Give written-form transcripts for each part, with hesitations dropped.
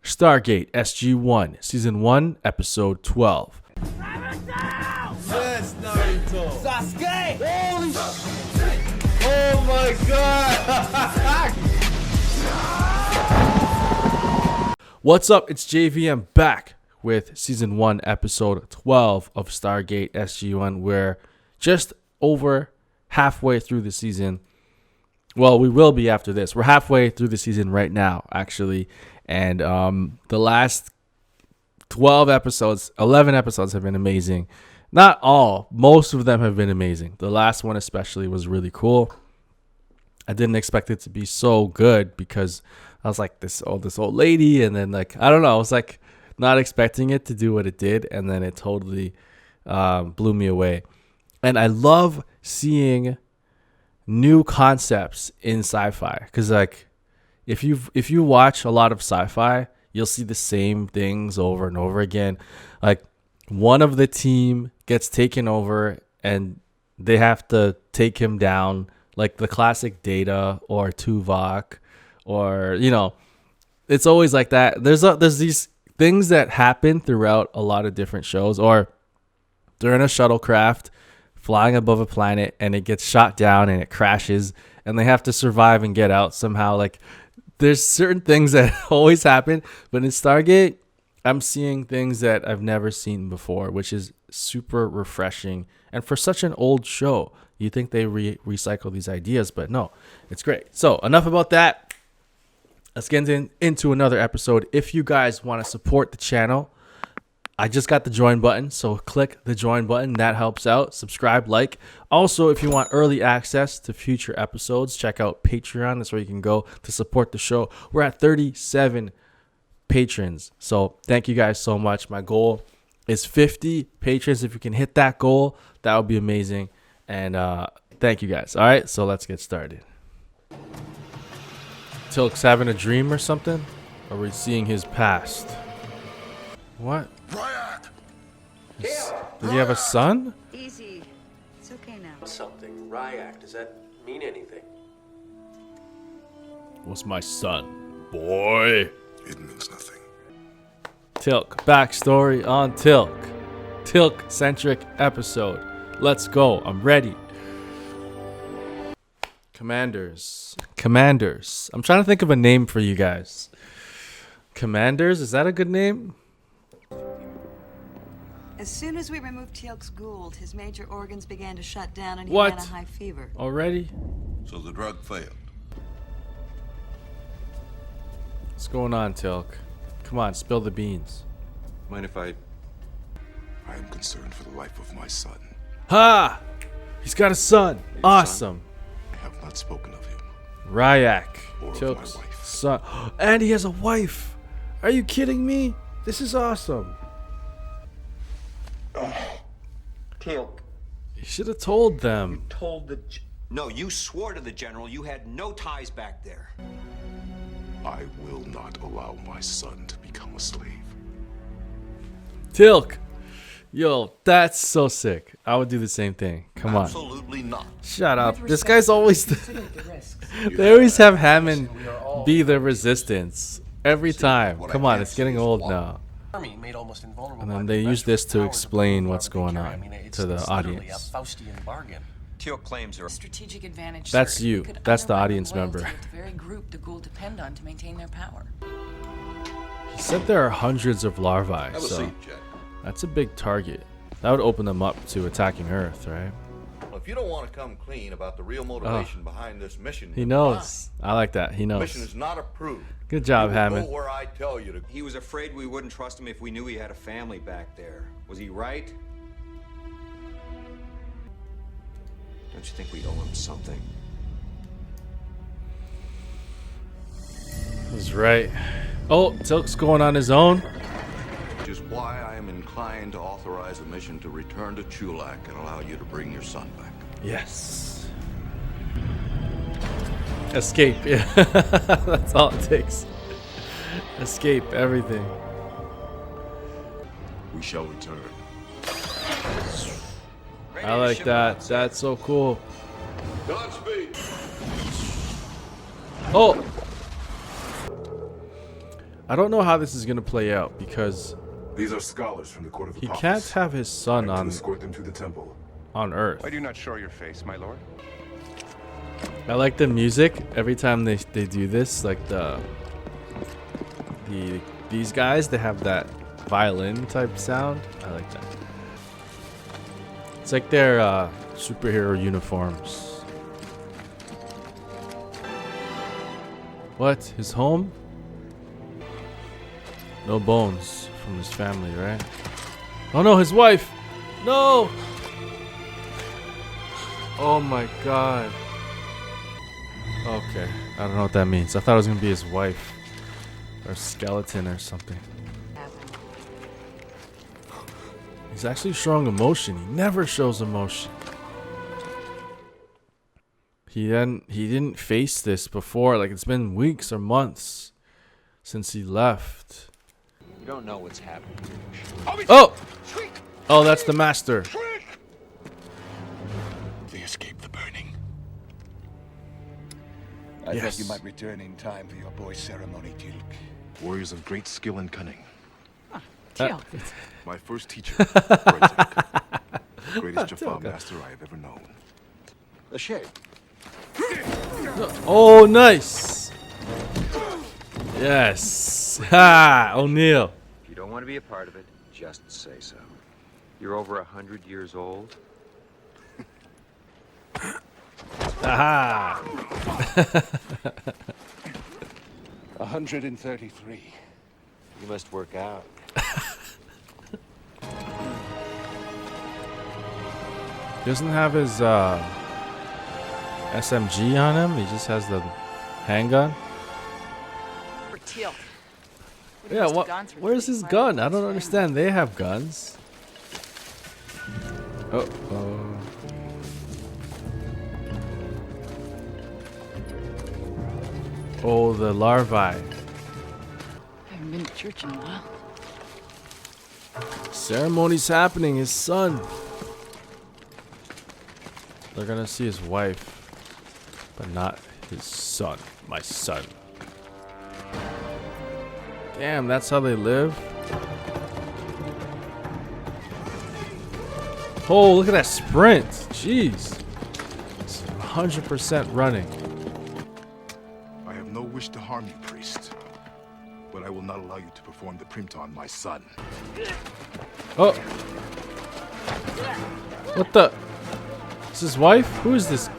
Stargate SG-1, Season 1, Episode 12. Yes, Naruto. Sasuke! Holy shit! Oh my god! What's up? It's JVM back with Season 1, Episode 12 of Stargate SG-1. We're just over halfway through the season. Well, we will be after this. We're halfway through the season right now, actually. And the last 11 episodes have been amazing. Not all, most of them have been amazing. The last one especially was really cool. I didn't expect it to be so good because I was like this old lady, and then I don't know, I was like not expecting it to do what it did, and then it totally blew me away. And I love seeing new concepts in sci-fi because if you watch a lot of sci-fi, you'll see the same things over and over again. Like one of the team gets taken over and they have to take him down, like the classic Data or Tuvok, or it's always like that. There's these things that happen throughout a lot of different shows, or they're in a shuttlecraft flying above a planet and it gets shot down and it crashes and they have to survive and get out somehow. Like there's certain things that always happen, but in Stargate, I'm seeing things that I've never seen before, which is super refreshing. And for such an old show, you think they recycle these ideas, but no, it's great. So enough about that. Let's get into another episode. If you guys want to support the channel, I just got the join button, so click the join button. That helps out. Subscribe, like. Also, if you want early access to future episodes, check out Patreon. That's where you can go to support the show. We're at 37 patrons, so thank you guys so much. My goal is 50 patrons. If you can hit that goal, that would be amazing. And thank you guys. All right, so let's get started. Teal'c's having a dream or something? Or are we seeing his past? What? Rya'c! Did he have a son? Easy. It's okay now. Something. Rya'c. Does that mean anything? What's my son, boy? It means nothing. Teal'c. Backstory on Teal'c. Teal'c-centric episode. Let's go. I'm ready. Commanders. I'm trying to think of a name for you guys. Commanders? Is that a good name? As soon as we removed Teal'c's Gould, his major organs began to shut down and he What? had a high fever. Already? So the drug failed. What's going on, Teal'c? Come on, spill the beans. Mind if I... I am concerned for the life of my son. Ha! He's got a son. Awesome. I have not spoken of him. Rya'c. Or of Teal'c's my wife. son. And he has a wife. Are you kidding me? This is awesome. Teal'c, You should have told them. told the... No, you swore to the general you had no ties back there. I will not allow my son to become a slave. Teal'c. Yo, that's so sick. I would do the same thing. Come on. Absolutely not. Shut up. This guy's always... They always have Hammond be the resistance. Every time. Come on, it's getting old now. Made almost invulnerable. And then they use this to explain what's going on to the audience. Faustian bargain. Teal'c claims are... Strategic advantage. That's sir. you. Could That's the undermine audience loyalty member. of the very group the Gould depend on to maintain their power. He said there are hundreds of larvae, Have a so seat, Jack. that's a big target. That would open them up to attacking Earth, right? Well, if you don't want to come clean about the real motivation behind this mission, He then knows. I like that. He fine. The mission knows. is not approved. Good job, You will Hammond. Go where I tell you to. He was afraid we wouldn't trust him if we knew he had a family back there. Was he right? Don't you think we owe him something? He's right. Oh, Teal'c's going on his own. Which is why I am inclined to authorize a mission to return to Chulac and allow you to bring your son back. Yes. Escape. Yeah. That's all it takes. Escape everything. We shall return. I like that. That's so cool. Godspeed. Oh! I don't know how this is gonna play out because These are scholars from the Court of he Apostles. can't have his son I'm to escort them to the temple. on Earth. Why do you not show your face, my lord? I like the music every time they do this. Like these guys, they have that violin type sound. I like that. It's like their superhero uniforms. What? His home? No bones from his family, right? Oh no, his wife! No! Oh my god. Okay, I don't know what that means. I thought it was gonna be his wife. Or skeleton or something. He's actually showing emotion. He never shows emotion. He didn't face this before. Like, it's been weeks or months since he left. You don't know what's happening. Oh! Oh, that's the master. They escaped the burning. I Yes. thought you might return in time for your boy's ceremony, Teal'c. Warriors of great skill and cunning. Teal'c. My first teacher, Rya'c. Greatest Jaffa Teal'c. master I have ever known. A shame. Oh, nice. Yes. Ha! O'Neal. If you don't want to be a part of it, just say so. You're over 100 years old. Aha! 133. You must work out. He doesn't have his SMG on him. He just has the handgun. For Teal'c. We Yeah, must have what? gone through Where's three his fire gun? I walls don't for him. understand. They have guns. Oh. Oh, the larvae. I haven't been to church in a while. Ceremony's happening. His son. They're gonna see his wife, but not his son. My son. Damn, that's how they live. Oh, look at that sprint. Jeez. It's 100% running. I have no wish to harm you, priest. But I will not allow you to perform the primta on my son. Oh. What the? Is his wife? Who is this?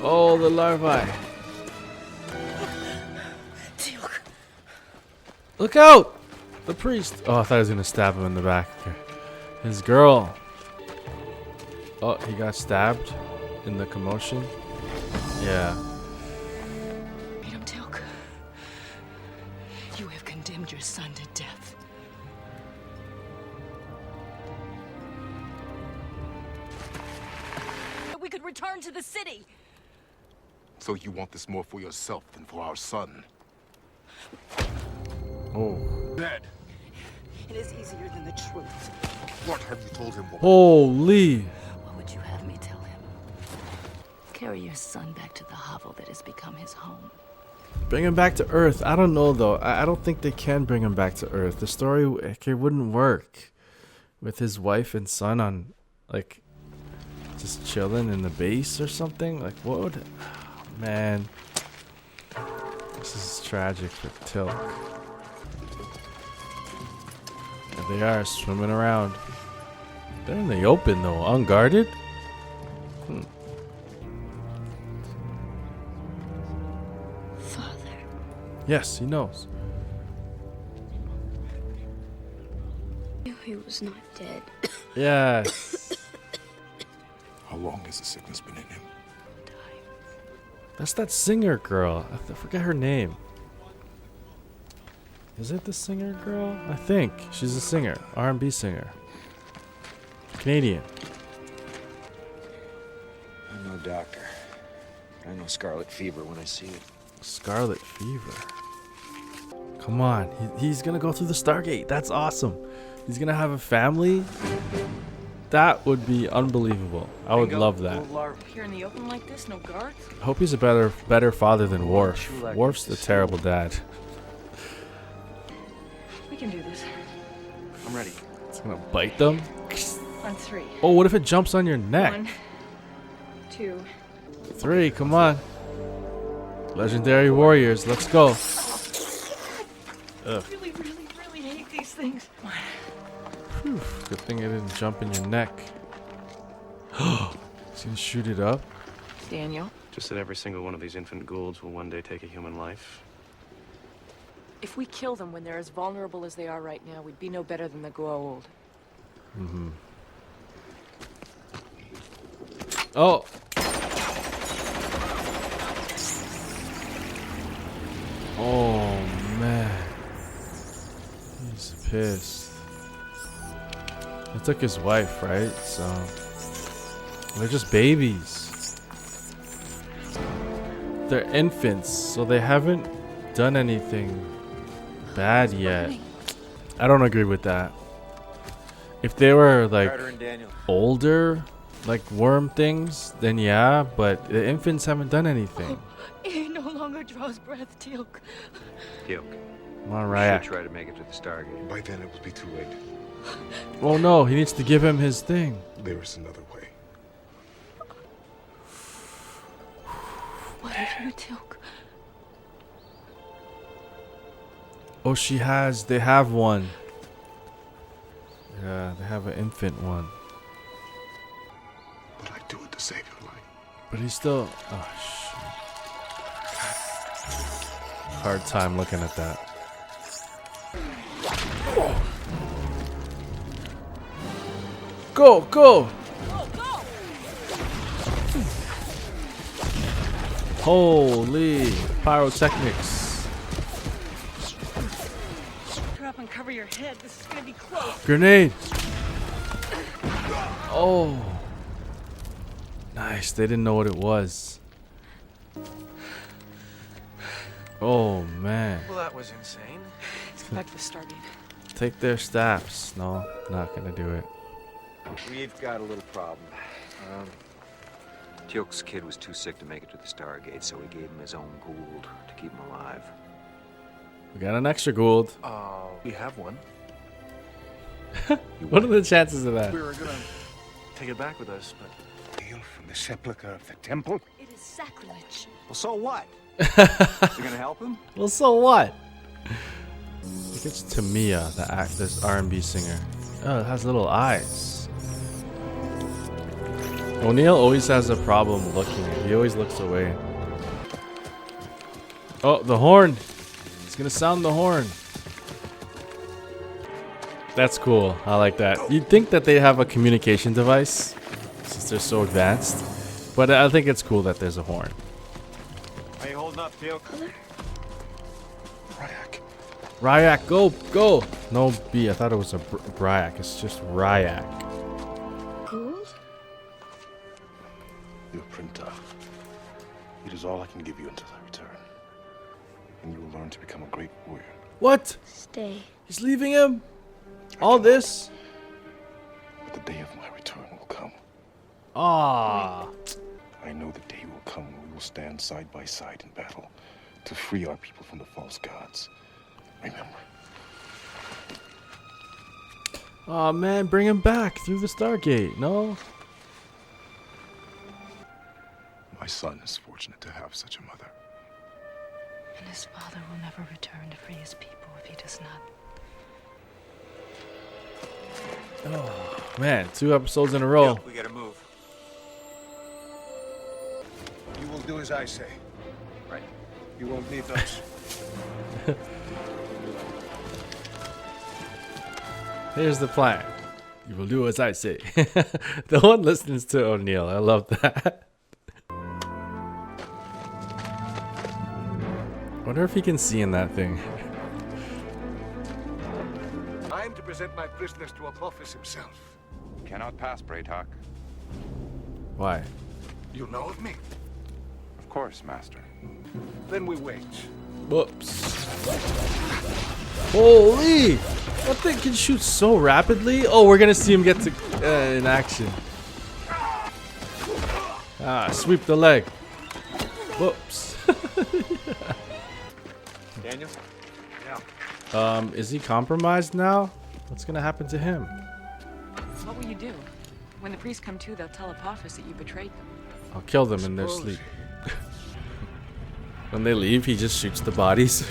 Oh, the larvae. Teal'c. Look out! The priest. Oh, I thought he was going to stab him in the back. His girl. Oh, he got stabbed in the commotion. Yeah. Freedom, Teal'c. You have condemned your son to death. We could return to the city. So you want this more for yourself than for our son? Oh. Dead. It is easier than the truth. What have you told him, woman? Holy. What would you have me tell him? Carry your son back to the hovel that has become his home. Bring him back to Earth. I don't know, though. I don't think they can bring him back to Earth. The story, it wouldn't work with his wife and son on, like, just chilling in the base or something. Like, what would... Man. This is tragic for Teal'c. There they are, swimming around. They're in the open, though. Unguarded? Father. Yes, he knows. He was not dead. Yes. How long has the sickness been in him? That's that singer girl. I forget her name. Is it the singer girl? I think. She's a singer. R&B singer. Canadian. I'm no doctor. I know scarlet fever when I see it. Scarlet fever. Come on. He's going to go through the Stargate. That's awesome. He's going to have a family. That would be unbelievable. I would love that. Here in the open like this, no guards? I hope he's a better father than Worf. Worf's a terrible dad. We can do this. I'm ready. It's gonna bite them. On 3. Oh, what if it jumps on your neck? 1, 2. 3, come on. Legendary warriors, let's go. Ugh. Really, really, really hate these things. Whew, good thing it didn't jump in your neck. He's gonna shoot it up. Daniel, Just that every single one of these infant Goulds will one day take a human life. if we kill them when they're as vulnerable as they are right now, we'd be no better than the Goa'uld. Oh. Oh man. He's pissed. They took his wife, right? So they're just babies. They're infants, so they haven't done anything bad yet. I don't agree with that. If they were like older, like worm things, then yeah, but the infants haven't done anything. He no longer draws breath, Teal'c. Teal'c. Come on, Rya'c. Try to make it to the Stargate. By then it will be too late. Oh no, he needs to give him his thing. There is another way. What have you, Teal'c? Oh, they have one. Yeah, they have an infant one. But I'd do it to save your life. But he's still, oh shit. Hard time looking at that. Go, go! Holy pyrotechnics. Drop and cover your head. This is gonna be close. Grenade! Oh. Nice, they didn't know what it was. Oh man. Well, that was insane. Let's go back to the Stargate. Take their staffs. No, not gonna do it. We've got a little problem. Teal'c's kid was too sick to make it to the Stargate, so we gave him his own Gould to keep him alive. We got an extra Gould. We have one. What are the chances of that? We were gonna take it back with us, but Hail from the sepulchre of the temple. It is sacrilege. Well, so what? Is it gonna help him? Well, so what? I think it's Tamia, this R&B singer. Oh, it has little eyes. O'Neill always has a problem looking. He always looks away. Oh, the horn. It's gonna sound the horn. That's cool. I like that. You'd think that they have a communication device since they're so advanced. But I think it's cool that there's a horn. Are you holding up, Teal'c? Rya'c. Rya'c, go, go! No B, I thought it was a Rya'c. It's just Rya'c. Gould? Your printer. It is all I can give you until I return. And you will learn to become a great warrior. What? Stay. He's leaving him? All this? But the day of my return will come. Ah. I know the day will come when we will stand side by side in battle to free our people from the false gods. Remember. Oh man, bring him back through the Stargate. No? My son is fortunate to have such a mother. And his father will never return to free his people if he does not. Oh, man, 2 episodes in a row. We gotta move. You will do as I say. Right. You won't need those. Here's the plan. You will do as I say. The one listens to O'Neill. I love that. Wonder if he can see in that thing. I am to present my prisoners to Apophis himself. Cannot pass, Braytok. Why? You know of me? Of course, Master. Then we wait. Whoops. Holy! That thing can shoot so rapidly. Oh, we're gonna see him get to in action. Sweep the leg. Whoops. Daniel? Is he compromised now? What's gonna happen to him? What will you do? When the priests come to, they'll tell Apophis that you betrayed them. I'll kill them in their sleep. When they leave, he just shoots the bodies.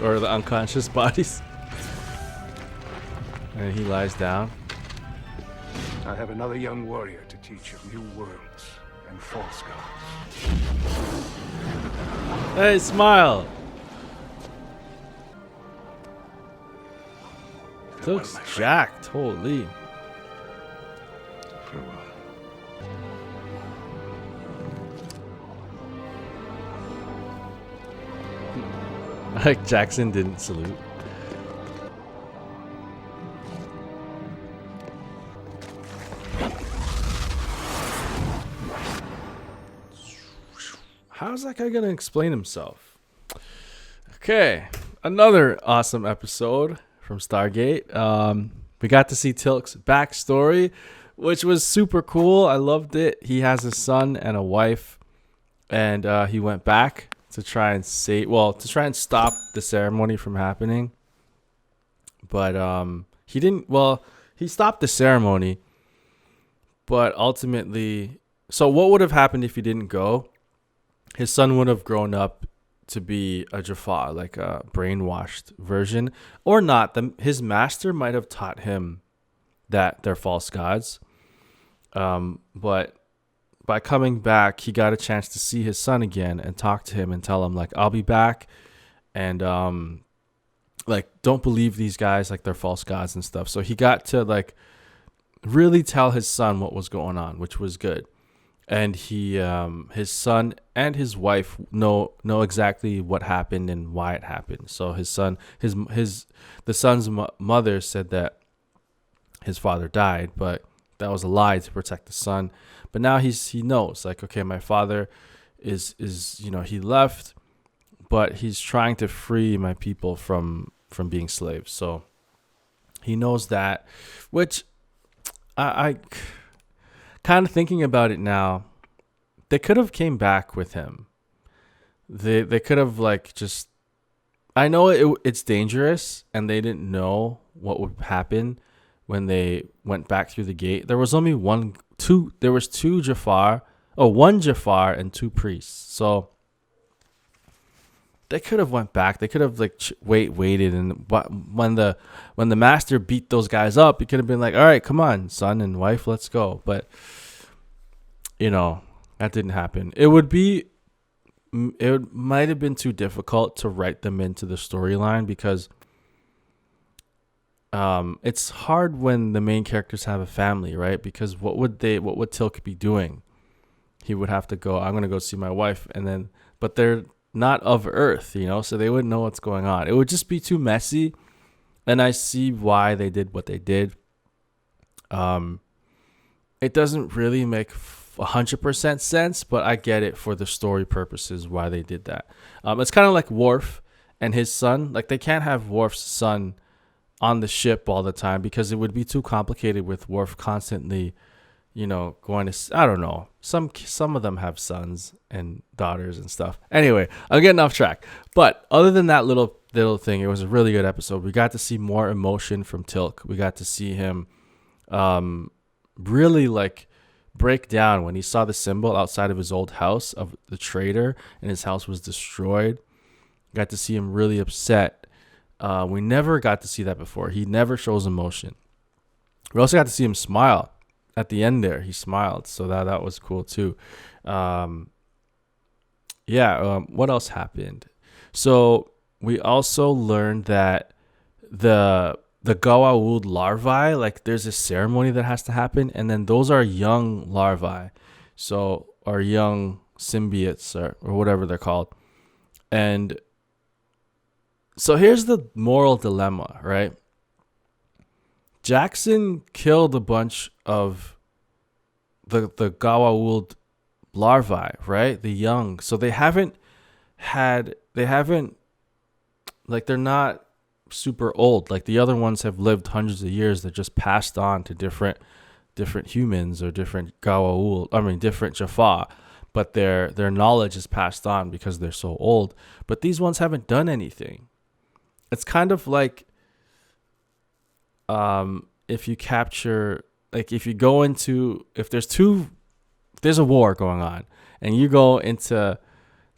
Or the unconscious bodies. And he lies down. I have another young warrior to teach of new worlds and false gods. Hey, smile! Looks jacked, holy. Farewell. Like Jackson didn't salute. How's that guy gonna explain himself? Okay, another awesome episode from Stargate. We got to see Teal'c's backstory, which was super cool. I loved it. He has a son and a wife, and he went back to try and stop the ceremony from happening. But he didn't. Well, he stopped the ceremony, but ultimately, so what would have happened if he didn't go? His son would have grown up to be a Jaffa, like a brainwashed version, or not. His master might have taught him that they're false gods. But by coming back, he got a chance to see his son again and talk to him and tell him, like, I'll be back. And, like, don't believe these guys, like, they're false gods and stuff. So he got to, like, really tell his son what was going on, which was good. And he, his son and his wife know exactly what happened and why it happened. So his son, the son's mother said that his father died, but that was a lie to protect the son. But now he knows, like, okay, my father is he left, but he's trying to free my people from being slaves. So he knows that, which I kind of thinking about it now, they could have came back with him. They could have, like, just, I know it's dangerous and they didn't know what would happen when they went back through the gate. There was only one Jafar and two priests. So they could have went back. They could have, like, waited, and when the master beat those guys up, he could have been like, all right, come on, son and wife, let's go. But that didn't happen. It might have been too difficult to write them into the storyline, because it's hard when the main characters have a family, right? Because what would Teal'c be doing? He would have to go, I'm gonna go see my wife, but they're not of Earth, so they wouldn't know what's going on. It would just be too messy, and I see why they did what they did. It doesn't really make 100% sense, but I get it for the story purposes why they did that. It's kind of like Worf and his son. Like, they can't have Worf's son on the ship all the time, because it would be too complicated with Worf constantly, going to, I don't know. Some of them have sons and daughters and stuff. Anyway, I'm getting off track. But other than that little thing, it was a really good episode. We got to see more emotion from Teal'c. We got to see him really, like, break down when he saw the symbol outside of his old house of the traitor, and his house was destroyed. Got to see him really upset. We never got to see that before. He never shows emotion. We also got to see him smile at the end there. He smiled, so that was cool too. What else happened? So we also learned that the Gawa'uld larvae, like, there's a ceremony that has to happen, and then those are young larvae, or young symbiotes, or whatever they're called. And so here's the moral dilemma, right? Jackson killed a bunch of the Gawa'uld larvae, right? The young. So they're not super old. Like the other ones have lived hundreds of years. They're just passed on to different humans or different different Jaffa, but their knowledge is passed on because they're so old. But these ones haven't done anything. It's kind of like if you capture, like if you go into, if there's a war going on and you go into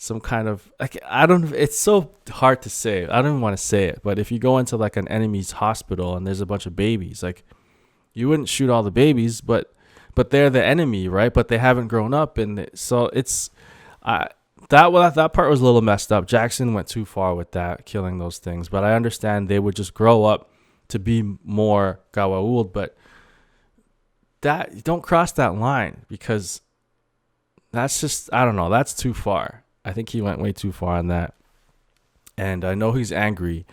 some kind of, like, it's so hard to say. I don't even want to say it, but if you go into like an enemy's hospital and there's a bunch of babies, like you wouldn't shoot all the babies, but they're the enemy, right? But they haven't grown up, and so it's that part was a little messed up. Jackson went too far with that, killing those things. But I understand they would just grow up to be more Gawaul, but that, don't cross that line, because that's just, I don't know, that's too far. I think he went way too far on that. And I know he's angry,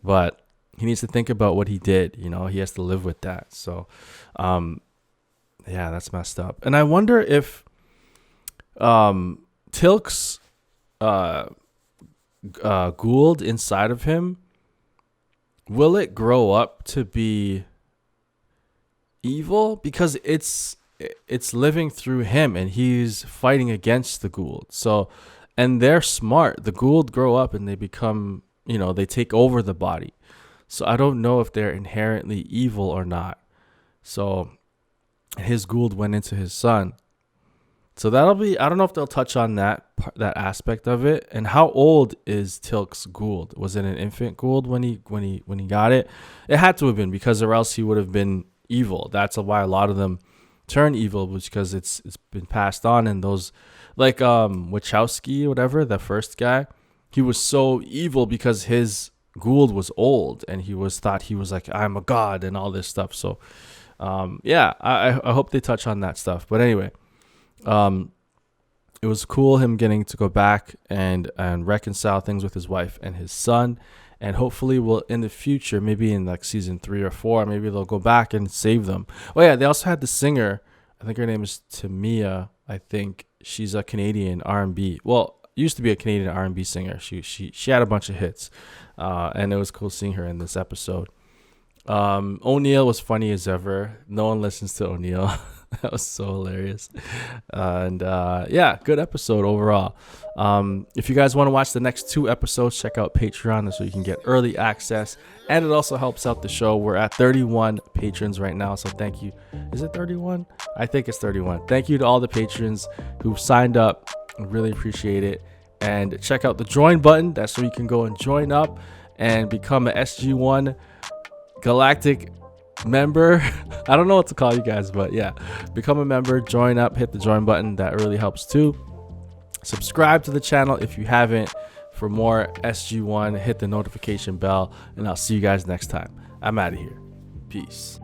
but he needs to think about what he did. You know, he has to live with that. So, yeah, that's messed up. And I wonder if Teal'c's Gould inside of him, will it grow up to be evil? Because it's living through him, and he's fighting against the Gould. So, and they're smart. The Gould grow up and they become, you know, they take over the body. So I don't know if they're inherently evil or not. So his Gould went into his son. So that'll be, I don't know if they'll touch on that aspect of it. And how old is Teal'c's Gould? Was it an infant Gould when he got it? It had to have been, because or else he would have been evil. That's why a lot of them turn evil, was because it's been passed on. And those, like Wachowski, whatever, the first guy, he was so evil because his Gould was old, and he thought he was like, I'm a god and all this stuff. So yeah, I hope they touch on that stuff. But anyway, it was cool him getting to go back and reconcile things with his wife and his son. And hopefully we'll, in the future, maybe in like season 3 or 4, maybe they'll go back and save them. Oh yeah, they also had the singer, I think her name is Tamia. I think she's a Canadian R&B. Well, used to be a Canadian R&B singer. She had a bunch of hits, and it was cool seeing her in this episode. O'Neill was funny as ever. No one listens to O'Neill. That was so hilarious. And yeah, good episode overall. If you guys want to watch the next 2 episodes, check out Patreon so you can get early access, and it also helps out the show. We're at 31 patrons right now, so thank you. Is it 31? I think it's 31. Thank you to all the patrons who signed up. I really appreciate it. And check out the join button. That's where you can go and join up and become an SG-1 Galactic member. I don't know what to call you guys, but yeah, become a member, join up, hit the join button. That really helps too. Subscribe to the channel if you haven't for more SG-1. Hit the notification bell, and I'll see you guys next time. I'm out of here. Peace.